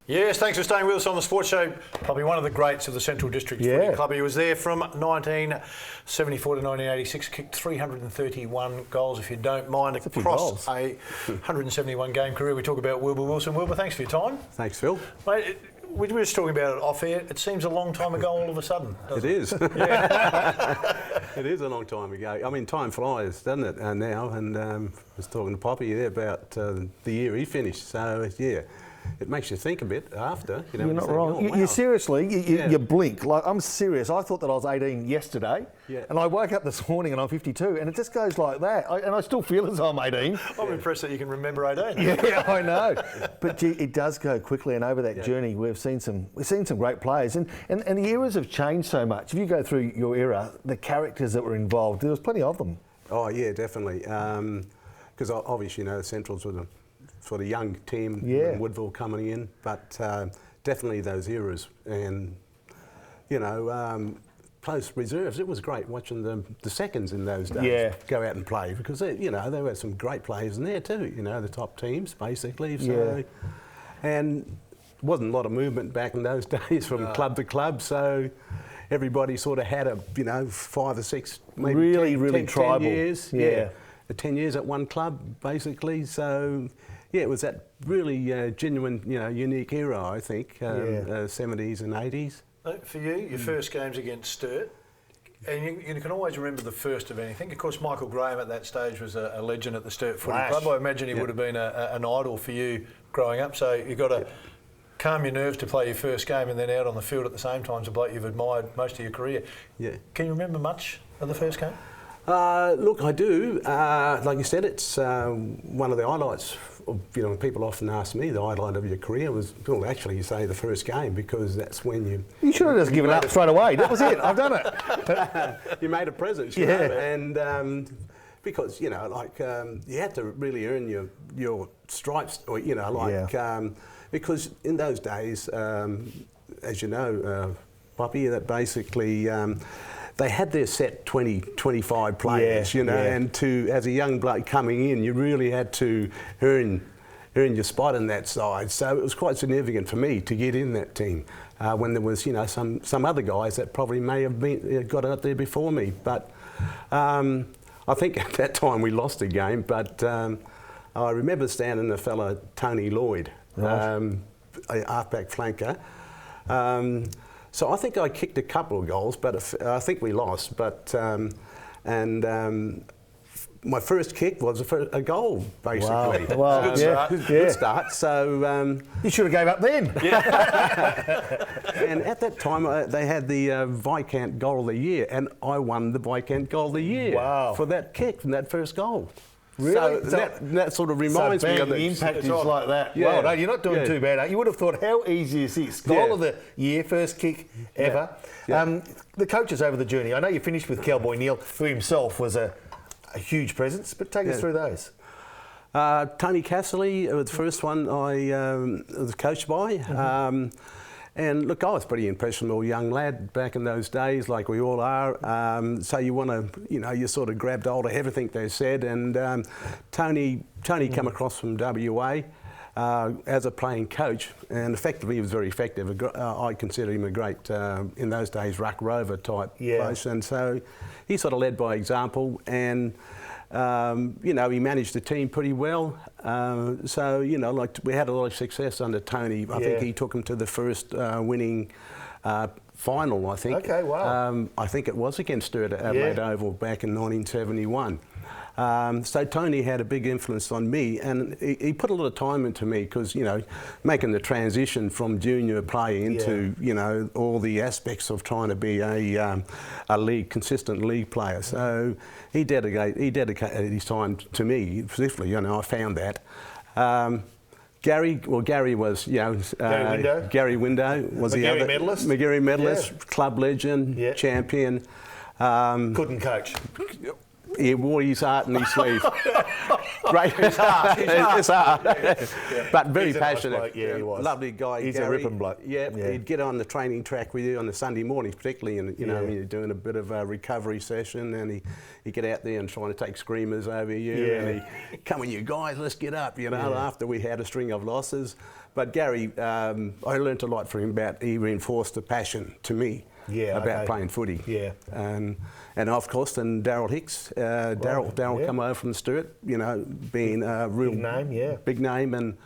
Yes, thanks for staying with us on the Sports Show. Probably one of the greats of the Central District Footy Club. He was there from 1974 to 1986, kicked 331 goals, if you don't mind, across a 171 game career. We talk about Wilbur Wilson. Wilbur, thanks for your time. Thanks, Phil. Mate, we were just talking about it off air. It seems a long time ago all of a sudden. It is. It is a long time ago. I mean, time flies, doesn't it, now? And I was talking to Poppy there about the year he finished. So, yeah. It makes you think a bit after. You're not wrong. Wow. You seriously, you blink. Like, I'm serious. I thought that I was 18 yesterday, and I woke up this morning and I'm 52, and it just goes like that. And I still feel as though I'm 18. I'm impressed that you can remember 18. Yeah, I know. But it does go quickly, and over that journey, we've seen some great players, and the eras have changed so much. If you go through your era, the characters that were involved, there was plenty of them. Oh yeah, definitely. Because obviously, the Centrals were the sort of young team, Woodville coming in, but definitely those eras, and close reserves. It was great watching the seconds in those days go out and play, because there were some great players in there too. The top teams basically. So, and wasn't a lot of movement back in those days from club to club. So everybody sort of had 5 or 6, maybe really 10 tribal. 10 years. 10 years at one club basically. So. Yeah, it was that really genuine, unique era, I think, 70s and 80s. For you, your first game's against Sturt, and you can always remember the first of anything. Of course, Michael Graham at that stage was a legend at the Sturt Footy Club. I imagine he would have been an idol for you growing up, so you've got to calm your nerves to play your first game and then out on the field at the same time is a bloke you've admired most of your career. Yeah. Can you remember much of the first game? Look, I do. Like you said, it's one of the highlights. People often ask me the highlight of your career was, well, actually, you say the first game, because that's when you... You should have just given up straight away. That was it. I've done it. You made a present, you know, and because, you had to really earn your stripes, or, because in those days, as you know, Poppy, that basically... they had their set 20, 25 players, and as a young bloke coming in, you really had to earn your spot in that side. So it was quite significant for me to get in that team when there was, some other guys that probably may have got out there before me. But I think at that time we lost the game. But I remember standing a fella, Tony Lloyd, halfback flanker. So I think I kicked a couple of goals, but I think we lost. But my first kick was a goal, basically. Wow. Good start. So you should have gave up then. And at that time, they had the Viscount Goal of the Year, and I won the Viscount Goal of the Year for that kick from that first goal. Really? So that sort of reminds me of the impact is like that. Yeah. Well, no, you're not doing too bad. You would have thought, how easy is this? Goal of the year, first kick ever. The coaches over the journey. I know you finished with Cowboy Neil, who himself was a huge presence, but take us through those. Tony Casserly was the first one I was coached by. And look, I was pretty impressionable young lad back in those days, like we all are. So you want to, you sort of grabbed hold of everything they said. And Tony came across from WA as a playing coach, and effectively he was very effective. I consider him a great, in those days, ruck rover type place. And so he sort of led by example, and he managed the team pretty well. So, we had a lot of success under Tony. I think he took them to the first winning final, I think. Okay, wow. I think it was against Sturt at Adelaide Oval back in 1971. So Tony had a big influence on me, and he put a lot of time into me, because, making the transition from junior play into, all the aspects of trying to be a consistent league player. So he dedicated his time to me, specifically, I found that. Gary was, Gary Window was the other. McGarry medalist, club legend, champion. Couldn't coach. He wore his heart in his sleeve. Great. His heart. But very He's a nice passionate. bloke, yeah, he was. Lovely guy. He's Gary. a ripping bloke. Yeah, he'd get on the training track with you on the Sunday mornings, particularly, and when you're doing a bit of a recovery session, and he'd get out there and trying to take screamers over you, and he'd come on, you guys, let's get up, after we had a string of losses. But Gary, I learnt a lot from him about, he reinforced the passion to me. About playing footy. And of course, then Daryl Hicks. Daryl come over from Sturt, being a real big name and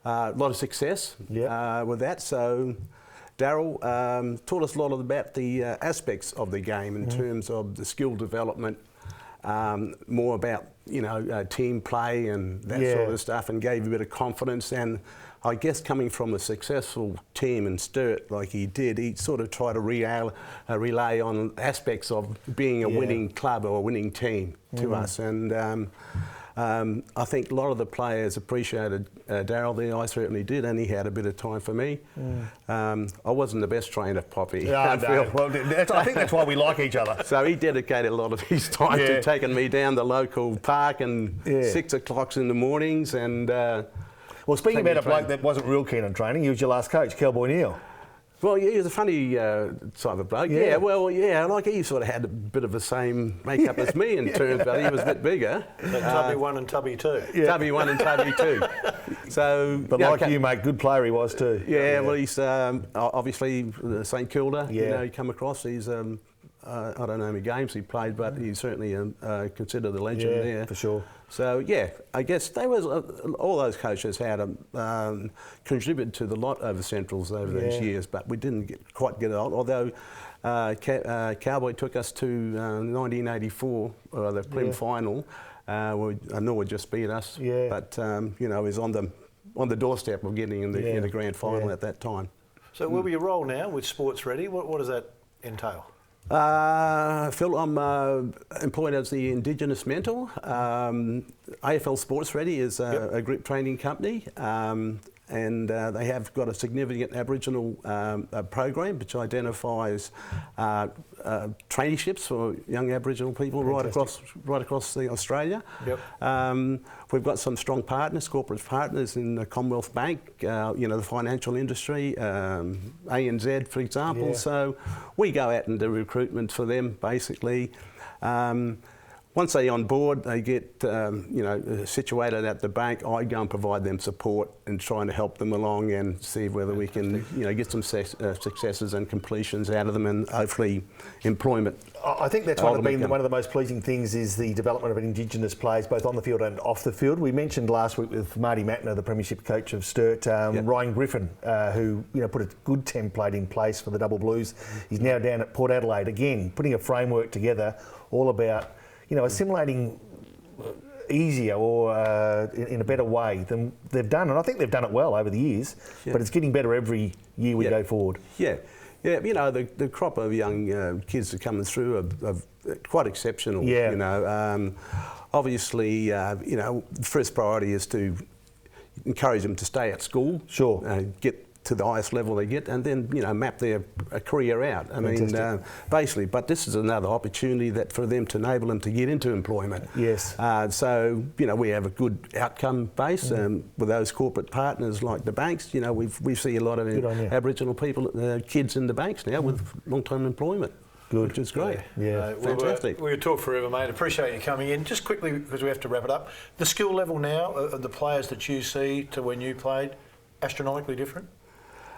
a lot of success with that. So Daryl taught us a lot about the aspects of the game in terms of the skill development, more about team play and that sort of stuff, and gave a bit of confidence. And I guess coming from a successful team in Sturt like he did, he sort of tried to relay on aspects of being a winning club or a winning team to us. And I think a lot of the players appreciated Daryl there. I certainly did, and he had a bit of time for me. I wasn't the best trainer, Poppy. Well, I think that's why we like each other. So he dedicated a lot of his time to taking me down the local park and 6 o'clock in the mornings. And well, speaking about a bloke that wasn't real keen on training, he was your last coach, Cowboy Neil. Well, he was a funny type of bloke. Like he sort of had a bit of the same makeup as me in terms, but he was a bit bigger. Tubby 1 and Tubby 2. Tubby 1 and Tubby 2 So, but you, mate, good player he was too. Well, he's obviously St Kilda. You come across. He's I don't know how many games he played, but he's certainly considered a legend there. For sure. So I guess they was all those coaches had contributed to the lot over Centrals over those years, but we didn't quite get it on. Although Cowboy took us to 1984, the Prem final. I know it just beat us, but he was on the doorstep of getting in the grand final at that time. So where were your role now with Sports Ready? What does that entail? Phil, I'm employed as the Indigenous mentor. AFL Sports Ready is a group training company, and they have got a significant Aboriginal program which identifies traineeships for young Aboriginal people right across Australia. We've got some strong partners, corporate partners in the Commonwealth Bank, the financial industry, ANZ, for example. So we go out and do recruitment for them, basically. Once they're on board, they get situated at the bank. I go and provide them support and trying to help them along and see whether we can get some successes and completions out of them, and hopefully employment. I think that's one of the most pleasing things is the development of Indigenous players, both on the field and off the field. We mentioned last week with Marty Matner, the premiership coach of Sturt, Ryan Griffin, who put a good template in place for the Double Blues. He's now down at Port Adelaide again, putting a framework together all about assimilating easier or in a better way than they've done. And I think they've done it well over the years, but it's getting better every year we go forward. The crop of young kids that are coming through are quite exceptional. Obviously, the first priority is to encourage them to stay at school. Get to the highest level they get, and then map their career out. I mean, basically, but this is another opportunity that for them to enable them to get into employment. So we have a good outcome base with those corporate partners like the banks. We see a lot of Aboriginal people, kids in the banks now with long-term employment. Which is great. Fantastic. We could talk forever, mate. Appreciate you coming in. Just quickly, because we have to wrap it up. The skill level now of the players that you see to when you played, astronomically different?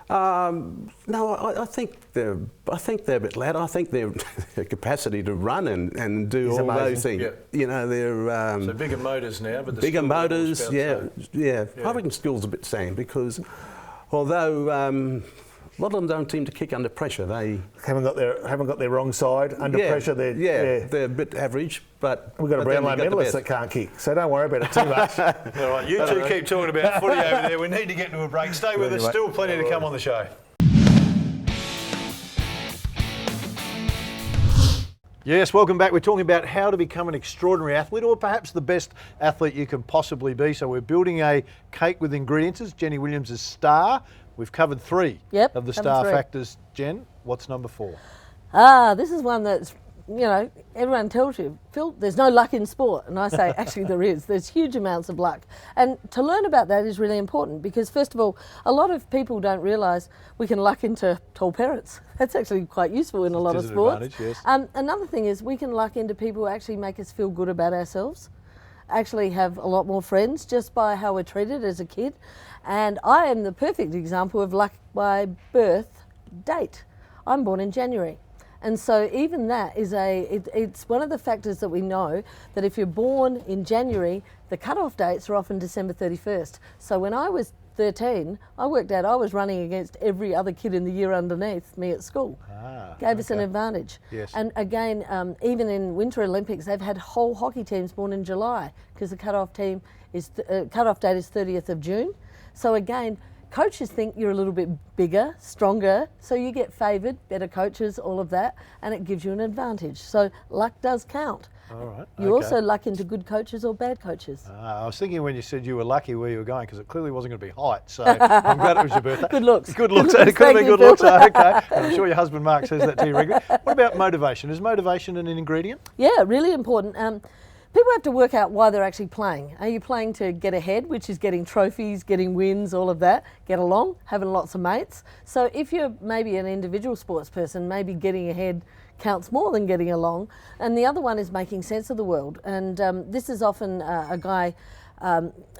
No, I think they're a bit later. I think their capacity to run and do all those things. They're so bigger motors now, but the bigger motors. I reckon skill's a bit the same because although a lot of them don't seem to kick under pressure. They haven't got their wrong side under pressure. They're a bit average, but we've got a Brownlow medalist that can't kick, so don't worry about it too much. All right, you two keep talking about footy over there. We need to get into a break. Stay with us. Still plenty to come on the show. Yes, welcome back. We're talking about how to become an extraordinary athlete, or perhaps the best athlete you can possibly be. So we're building a cake with ingredients. Jenny Williams' star. We've covered 3 of the star factors. Jen, what's number 4? This is one that's everyone tells you, Phil, there's no luck in sport. And I say, actually there is. There's huge amounts of luck. And to learn about that is really important because, first of all, a lot of people don't realise we can luck into tall parrots. That's actually quite useful in a lot of sports. Yes. Another thing is we can luck into people who actually make us feel good about ourselves, actually have a lot more friends just by how we're treated as a kid. And I am the perfect example of luck by birth date. I'm born in January. And so even that is it's one of the factors that we know that if you're born in January, the cut-off dates are often December 31st. So when I was 13, I worked out I was running against every other kid in the year underneath me at school. Gave us an advantage. Yes. And again, even in Winter Olympics, they've had whole hockey teams born in July because the cut-off date is 30th of June. So again, coaches think you're a little bit bigger, stronger, so you get favoured, better coaches, all of that, and it gives you an advantage. So luck does count. All right. You also luck into good coaches or bad coaches. I was thinking when you said you were lucky where you were going because it clearly wasn't going to be height. So I'm glad it was your birthday. Good looks. Good looks. It could have been good looks. Okay. And I'm sure your husband Mark says that to you regularly. What about motivation? Is motivation an ingredient? Yeah, really important. People have to work out why they're actually playing. Are you playing to get ahead, which is getting trophies, getting wins, all of that, get along, having lots of mates? So if you're maybe an individual sports person, maybe getting ahead counts more than getting along. And the other one is making sense of the world. And this is often a guy,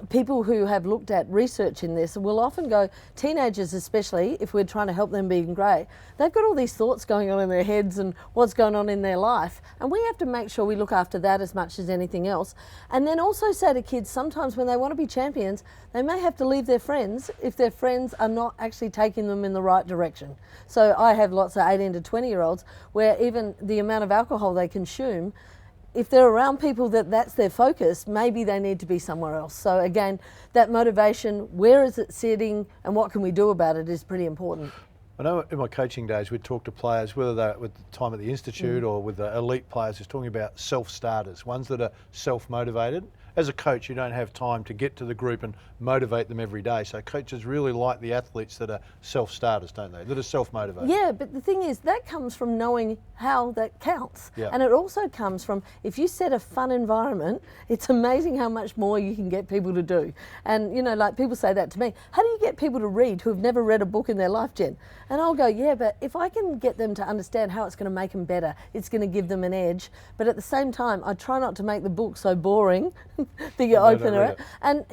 people who have looked at research in this will often go, teenagers especially, if we're trying to help them be great, they've got all these thoughts going on in their heads and what's going on in their life. And we have to make sure we look after that as much as anything else. And then also say to kids, sometimes when they want to be champions, they may have to leave their friends if their friends are not actually taking them in the right direction. So I have lots of 18 to 20-year-olds where even the amount of alcohol they consume, if they're around people that's their focus, maybe they need to be somewhere else. So again, that motivation, where is it sitting and what can we do about it is pretty important. I know in my coaching days we'd talk to players, whether they're with the time at the Institute or with the elite players, just talking about self-starters, ones that are self-motivated. As a coach, you don't have time to get to the group and motivate them every day. So coaches really like the athletes that are self-starters, don't they? That are self-motivated. Yeah, but the thing is, that comes from knowing how that counts. Yeah. And it also comes from, if you set a fun environment, it's amazing how much more you can get people to do. And, like people say that to me, how do you get people to read who have never read a book in their life, Jen? And I'll go, yeah, but if I can get them to understand how it's going to make them better, it's going to give them an edge. But at the same time, I try not to make the book so boring that you open it. And,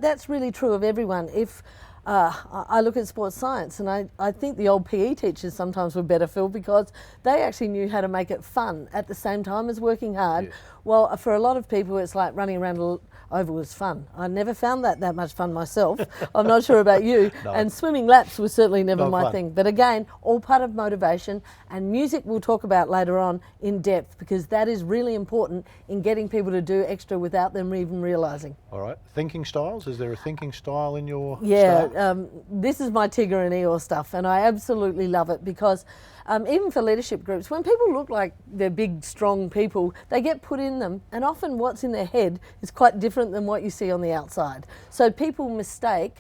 that's really true of everyone. If I look at sports science and I think the old PE teachers sometimes were better, Phil, because they actually knew how to make it fun at the same time as working hard. Yes. Well, for a lot of people, it's like running around an oval was fun. I never found that much fun myself. I'm not sure about you. No. And swimming laps was certainly never Not my fun. thing. But again, all part of motivation, and music we'll talk about later on in depth because that is really important in getting people to do extra without them even realising. All right. Thinking styles. Is there a thinking style in your Yeah, this is my Tigger and Eeyore stuff, and I absolutely love it because even for leadership groups, when people look like they're big, strong people, they get put in them, and often what's in their head is quite different than what you see on the outside. So people mistake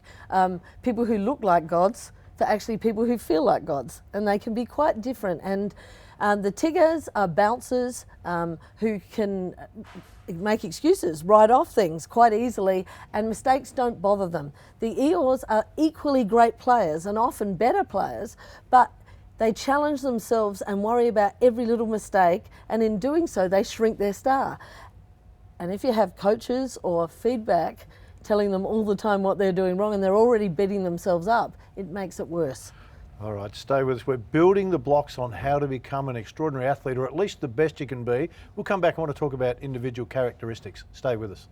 people who look like gods for actually people who feel like gods, and they can be quite different. And the Tiggers are bouncers who can make excuses, write off things quite easily, and mistakes don't bother them. The Eeyores are equally great players and often better players, but they challenge themselves and worry about every little mistake, and in doing so they shrink their star. And if you have coaches or feedback telling them all the time what they're doing wrong and they're already beating themselves up, it makes it worse. All right, stay with us. We're building the blocks on how to become an extraordinary athlete, or at least the best you can be. We'll come back. I want to talk about individual characteristics. Stay with us.